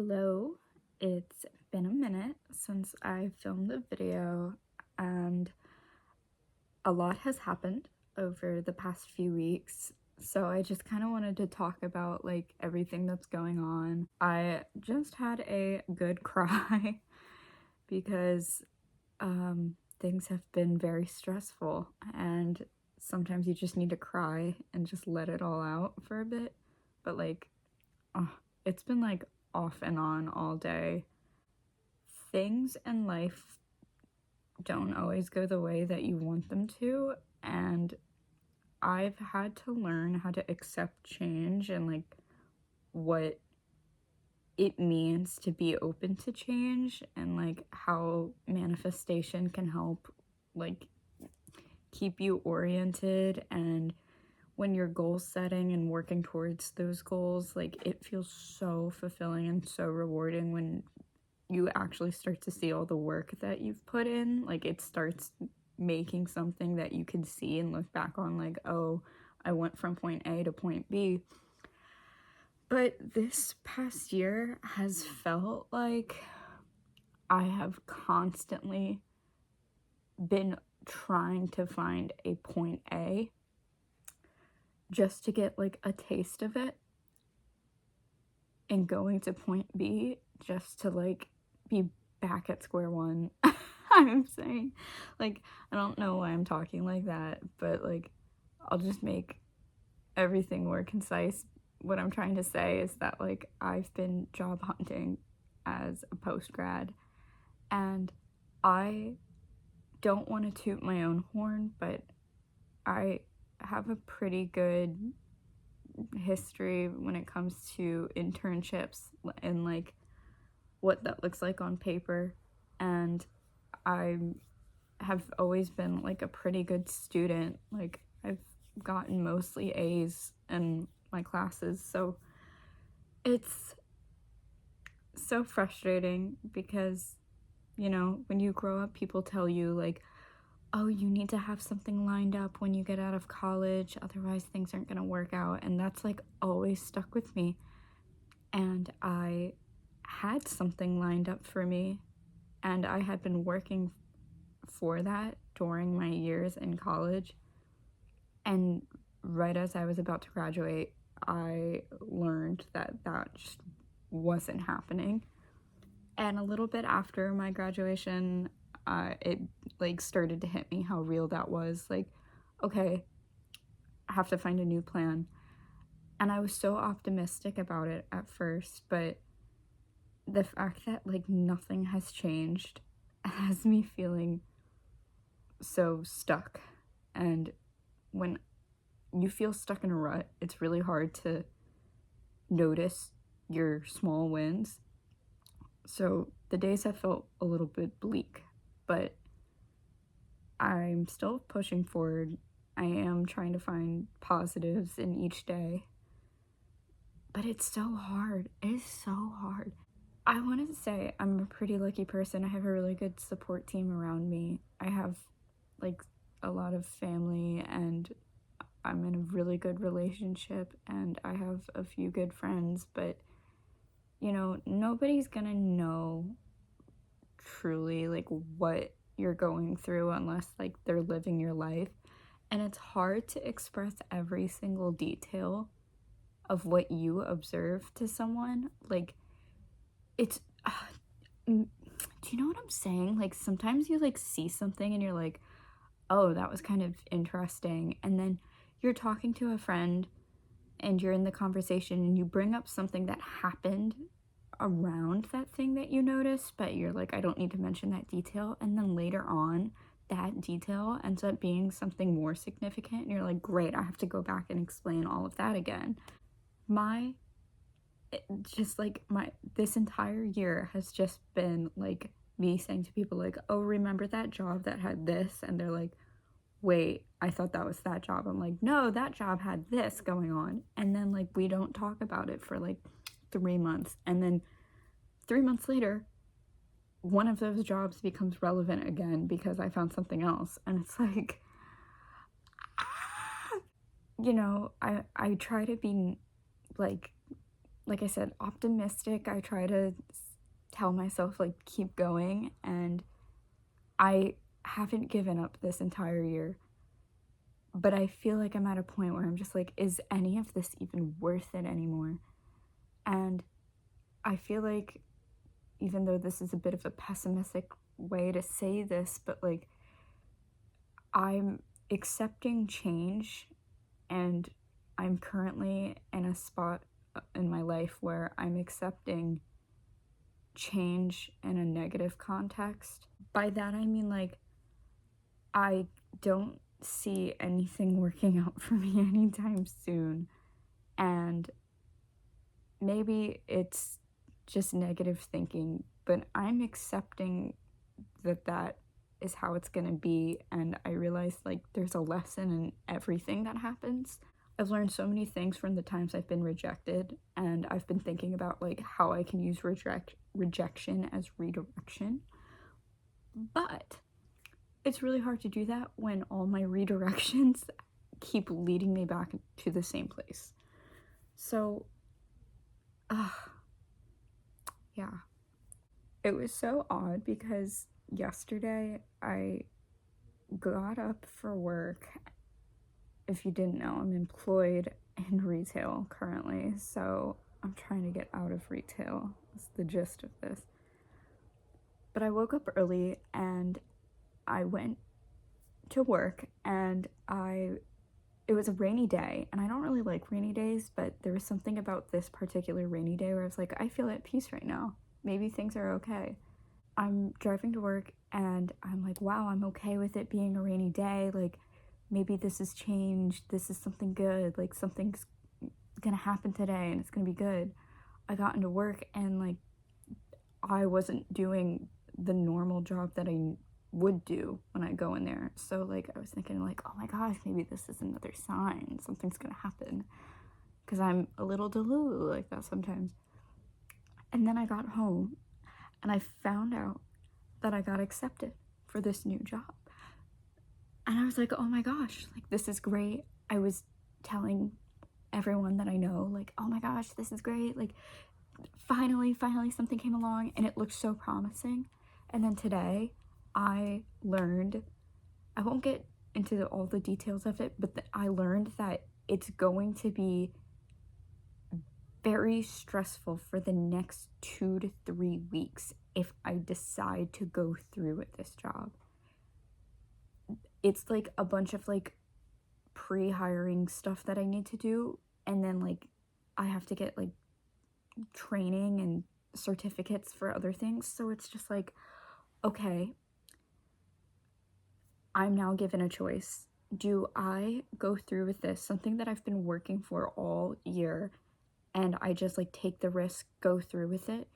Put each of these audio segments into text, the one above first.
Hello, it's been a minute since I filmed a video, and a lot has happened over the past few weeks. So I just kind of wanted to talk about everything that's going on. I just had a good cry because things have been very stressful, and sometimes you just need to cry and just let it all out for a bit. But oh, it's been off and on all day. Things in life don't always go the way that you want them to, and I've had to learn how to accept change and what it means to be open to change, and how manifestation can help like keep you oriented. And when you're goal setting and working towards those goals, it feels so fulfilling and so rewarding when you actually start to see all the work that you've put in. It starts making something that you can see and look back on, oh, I went from point A to point B. But this past year has felt like I have constantly been trying to find a point A just to get a taste of it, and going to point B just to be back at square one. I'm saying, I don't know why I'm talking like that, but I'll just make everything more concise. What I'm trying to say is that I've been job hunting as a post grad, and I don't want to toot my own horn, but I have a pretty good history when it comes to internships and what that looks like on paper. And I have always been a pretty good student. I've gotten mostly A's in my classes, so it's so frustrating because when you grow up, people tell you oh, you need to have something lined up when you get out of college, otherwise things aren't gonna work out. And that's always stuck with me. And I had something lined up for me, and I had been working for that during my years in college. And right as I was about to graduate, I learned that that just wasn't happening. And a little bit after my graduation, it started to hit me how real that was. Okay, I have to find a new plan. And I was so optimistic about it at first, but the fact that nothing has changed has me feeling so stuck. And when you feel stuck in a rut, it's really hard to notice your small wins. So the days have felt a little bit bleak, but I'm still pushing forward. I am trying to find positives in each day, but it's so hard. It is so hard. I want to say I'm a pretty lucky person. I have a really good support team around me. I have a lot of family, and I'm in a really good relationship, and I have a few good friends, but nobody's gonna know truly what you're going through unless they're living your life. And it's hard to express every single detail of what you observe to someone. It's do you know what I'm saying? Sometimes you see something and you're oh, that was kind of interesting, and then you're talking to a friend and you're in the conversation and you bring up something that happened around that thing that you noticed, but you're I don't need to mention that detail. And then later on, that detail ends up being something more significant, and you're great, I have to go back and explain all of that again. This entire year has just been me saying to people oh, remember that job that had this? And they're wait, I thought that was that job. I'm no, that job had this going on. And then we don't talk about it for 3 months, and then 3 months later one of those jobs becomes relevant again because I found something else. And it's I try to be like I said, optimistic. I try to tell myself, like, keep going, and I haven't given up this entire year. But I feel like I'm at a point where I'm just like, is any of this even worth it anymore? And I feel like, even though this is a bit of a pessimistic way to say this, but like, I'm accepting change, and I'm currently in a spot in my life where I'm accepting change in a negative context. By that, I mean, like, I don't see anything working out for me anytime soon. And maybe it's just negative thinking, but I'm accepting that that is how it's gonna be. And I realize, like, there's a lesson in everything that happens. I've learned so many things from the times I've been rejected, and I've been thinking about, like, how I can use rejection as redirection. But it's really hard to do that when all my redirections keep leading me back to the same place. So, yeah. It was so odd because yesterday I got up for work. If you didn't know, I'm employed in retail currently, so I'm trying to get out of retail. That's the gist of this. But I woke up early and I went to work, and it was a rainy day, and I don't really like rainy days, but there was something about this particular rainy day where I was like, I feel at peace right now. Maybe things are okay. I'm driving to work and I'm like, wow, I'm okay with it being a rainy day. Like, maybe this has changed. This is something good. Like, something's gonna happen today and it's gonna be good. I got into work and, like, I wasn't doing the normal job that I would do when I go in there. So, like, I was thinking, like, oh my gosh, maybe this is another sign. Something's gonna happen. Because I'm a little delulu like that sometimes. And then I got home and I found out that I got accepted for this new job. And I was like, oh my gosh, like, this is great. I was telling everyone that I know, like, oh my gosh, this is great. Like, finally something came along and it looked so promising. And then today I learned, I won't get into all the details of it, but I learned that it's going to be very stressful for the next 2 to 3 weeks if I decide to go through with this job. It's like a bunch of, like, pre-hiring stuff that I need to do, and then, like, I have to get, like, training and certificates for other things. So it's just like, okay, I'm now given a choice. Do I go through with this, something that I've been working for all year, and I just, like, take the risk, go through with it?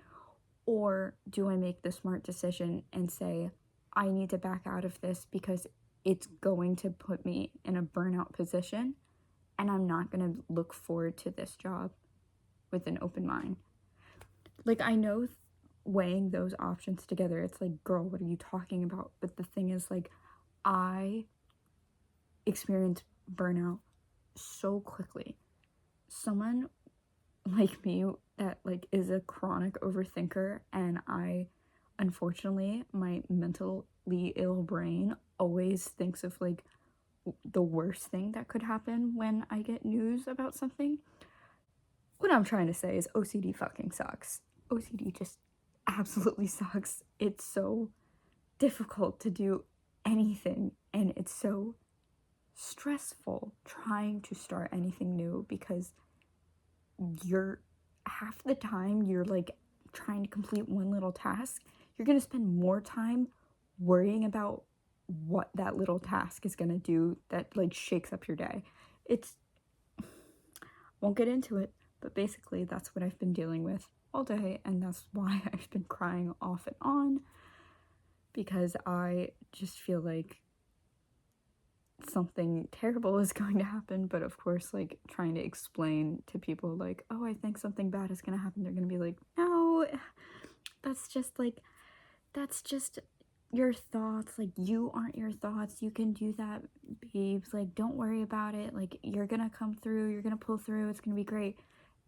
Or do I make the smart decision and say, I need to back out of this because it's going to put me in a burnout position, and I'm not going to look forward to this job with an open mind? Like, I know weighing those options together, it's like, girl, what are you talking about? But the thing is, like, I experienced burnout so quickly. Someone like me that, like, is a chronic overthinker, and I, unfortunately, my mentally ill brain always thinks of, like, the worst thing that could happen when I get news about something. What I'm trying to say is OCD fucking sucks. OCD just absolutely sucks. It's so difficult to do anything, and it's so stressful trying to start anything new because you're half the time you're, like, trying to complete one little task, you're gonna spend more time worrying about what that little task is gonna do that, like, shakes up your day. It's, won't get into it, but basically that's what I've been dealing with all day, and that's why I've been crying off and on, because I just feel like something terrible is going to happen. But of course, like, trying to explain to people, like, oh, I think something bad is going to happen, they're going to be like, no, that's just, like, that's just your thoughts. Like, you aren't your thoughts. You can do that, babes. Like, don't worry about it. Like, you're going to come through. You're going to pull through. It's going to be great.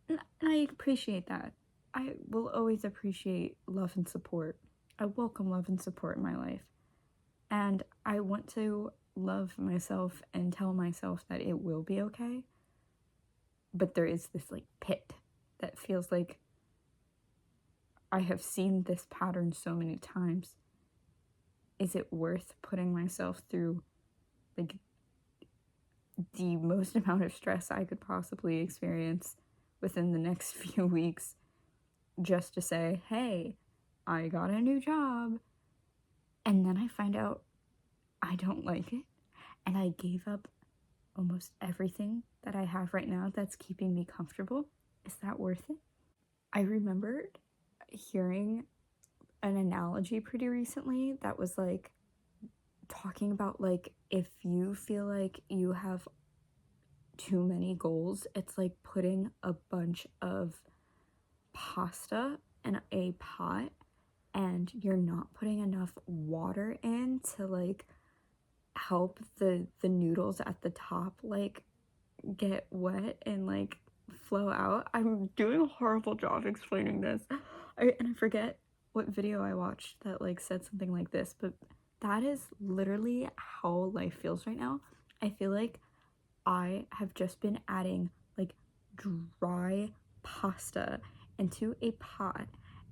And I appreciate that. I will always appreciate love and support. I welcome love and support in my life. And I want to love myself and tell myself that it will be okay. But there is this like pit that feels like I have seen this pattern so many times. Is it worth putting myself through like the most amount of stress I could possibly experience within the next few weeks just to say, hey, I got a new job? And then I find out I don't like it. And I gave up almost everything that I have right now that's keeping me comfortable. Is that worth it? I remembered hearing an analogy pretty recently that was like talking about like if you feel like you have too many goals, it's like putting a bunch of pasta in a pot and you're not putting enough water in to like help the noodles at the top like get wet and like flow out. I'm doing a horrible job explaining this. And I forget what video I watched that like said something like this, but that is literally how life feels right now. I feel like I have just been adding like dry pasta into a pot,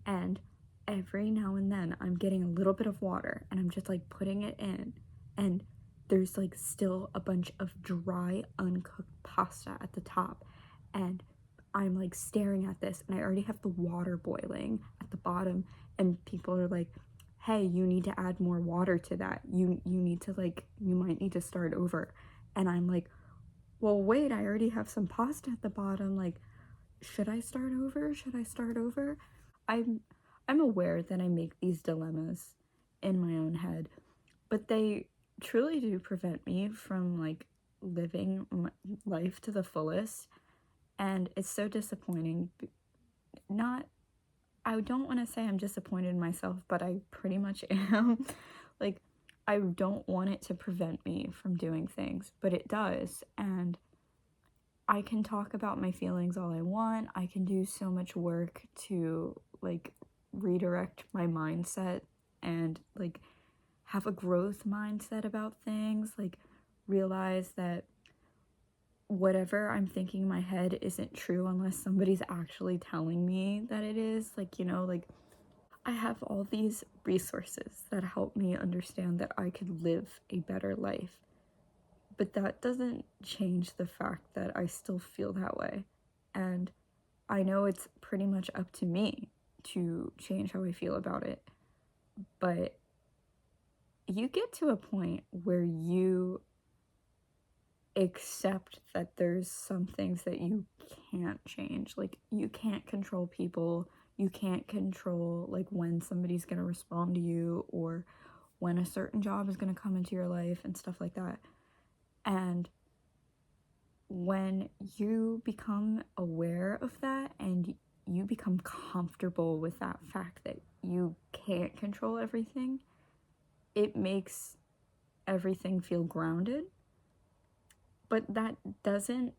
and every now and then I'm getting a little bit of water and I'm just like putting it in, and there's like still a bunch of dry uncooked pasta at the top, and I'm like staring at this and I already have the water boiling at the bottom, and people are like, hey, you need to add more water to that, you need to like, you might need to start over. And I'm like, well, wait, I already have some pasta at the bottom. Like, should I start over? Should I start over? I'm I'm aware that I make these dilemmas in my own head, but they truly do prevent me from like living my life to the fullest, and it's so disappointing. Not I don't want to say I'm disappointed in myself, but I pretty much am. Like, I don't want it to prevent me from doing things, but it does. And I can talk about my feelings all I want. I can do so much work to like redirect my mindset and like have a growth mindset about things, like realize that whatever I'm thinking in my head isn't true unless somebody's actually telling me that it is. Like, like I have all these resources that help me understand that I could live a better life. But that doesn't change the fact that I still feel that way. And I know it's pretty much up to me to change how I feel about it. But you get to a point where you accept that there's some things that you can't change. Like, you can't control people. You can't control, like, when somebody's going to respond to you or when a certain job is going to come into your life and stuff like that. And when you become aware of that and you become comfortable with that fact that you can't control everything, it makes everything feel grounded. But that doesn't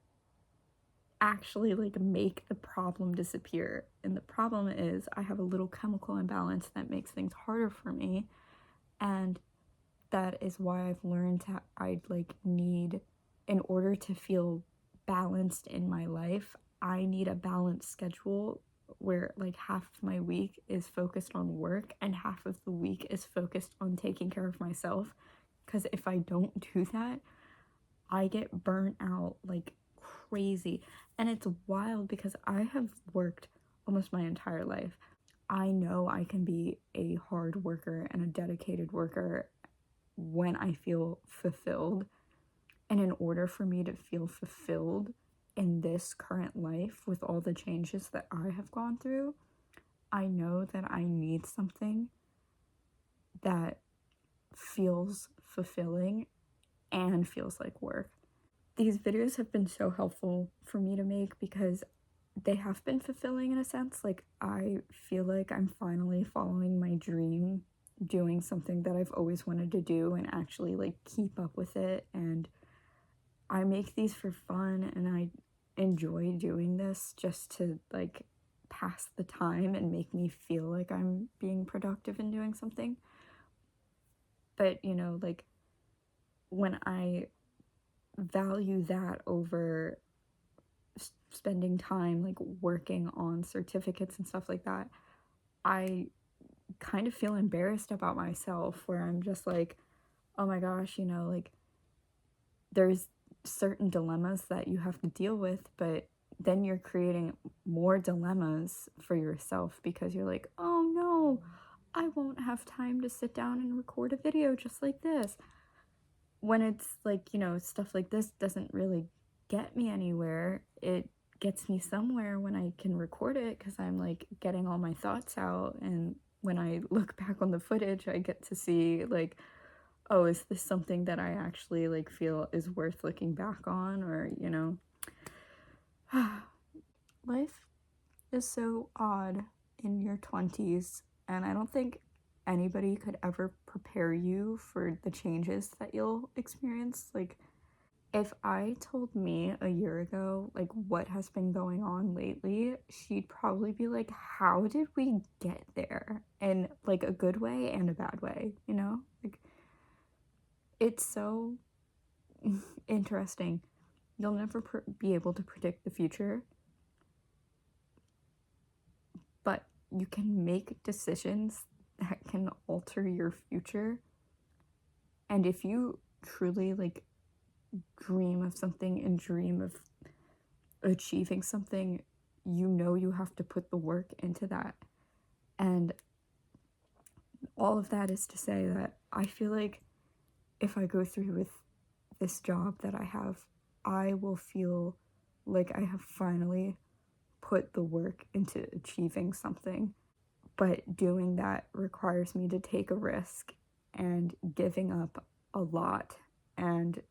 actually like make the problem disappear. And the problem is I have a little chemical imbalance that makes things harder for me. And that is why I've learned that I'd like need, in order to feel balanced in my life, I need a balanced schedule where like half of my week is focused on work and half of the week is focused on taking care of myself. Because if I don't do that, I get burnt out like crazy. And it's wild because I have worked almost my entire life. I know I can be a hard worker and a dedicated worker when I feel fulfilled. And in order for me to feel fulfilled in this current life with all the changes that I have gone through, I know that I need something that feels fulfilling and feels like work. These videos have been so helpful for me to make because they have been fulfilling in a sense. Like, I feel like I'm finally following my dream, doing something that I've always wanted to do and actually like keep up with it. And I make these for fun, and enjoy doing this just to like pass the time and make me feel like I'm being productive and doing something. But, you know, like when I value that over spending time like working on certificates and stuff like that, I kind of feel embarrassed about myself where I'm just like, oh my gosh, you know, like there's certain dilemmas that you have to deal with, but then you're creating more dilemmas for yourself because you're like, oh no, I won't have time to sit down and record a video just like this. When it's like, you know, stuff like this doesn't really get me anywhere. It gets me somewhere when I can record it because I'm like getting all my thoughts out. And when I look back on the footage, I get to see like, oh, is this something that I actually like feel is worth looking back on? Or, you know, life is so odd in your 20s, and I don't think anybody could ever prepare you for the changes that you'll experience. Like, if I told me a year ago, like, what has been going on lately, she'd probably be like, how did we get there? In, like, a good way and a bad way, you know? Like, it's so interesting. You'll never be able to predict the future, but you can make decisions that can alter your future. And if you truly, like, dream of something and dream of achieving something, you know you have to put the work into that. And all of that is to say that I feel like if I go through with this job that I have, I will feel like I have finally put the work into achieving something. But doing that requires me to take a risk and giving up a lot. And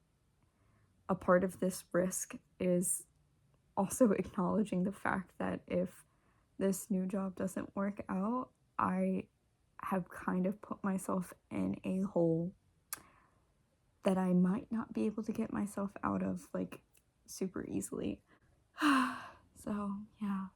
a part of this risk is also acknowledging the fact that if this new job doesn't work out, I have kind of put myself in a hole that I might not be able to get myself out of like super easily. So, yeah.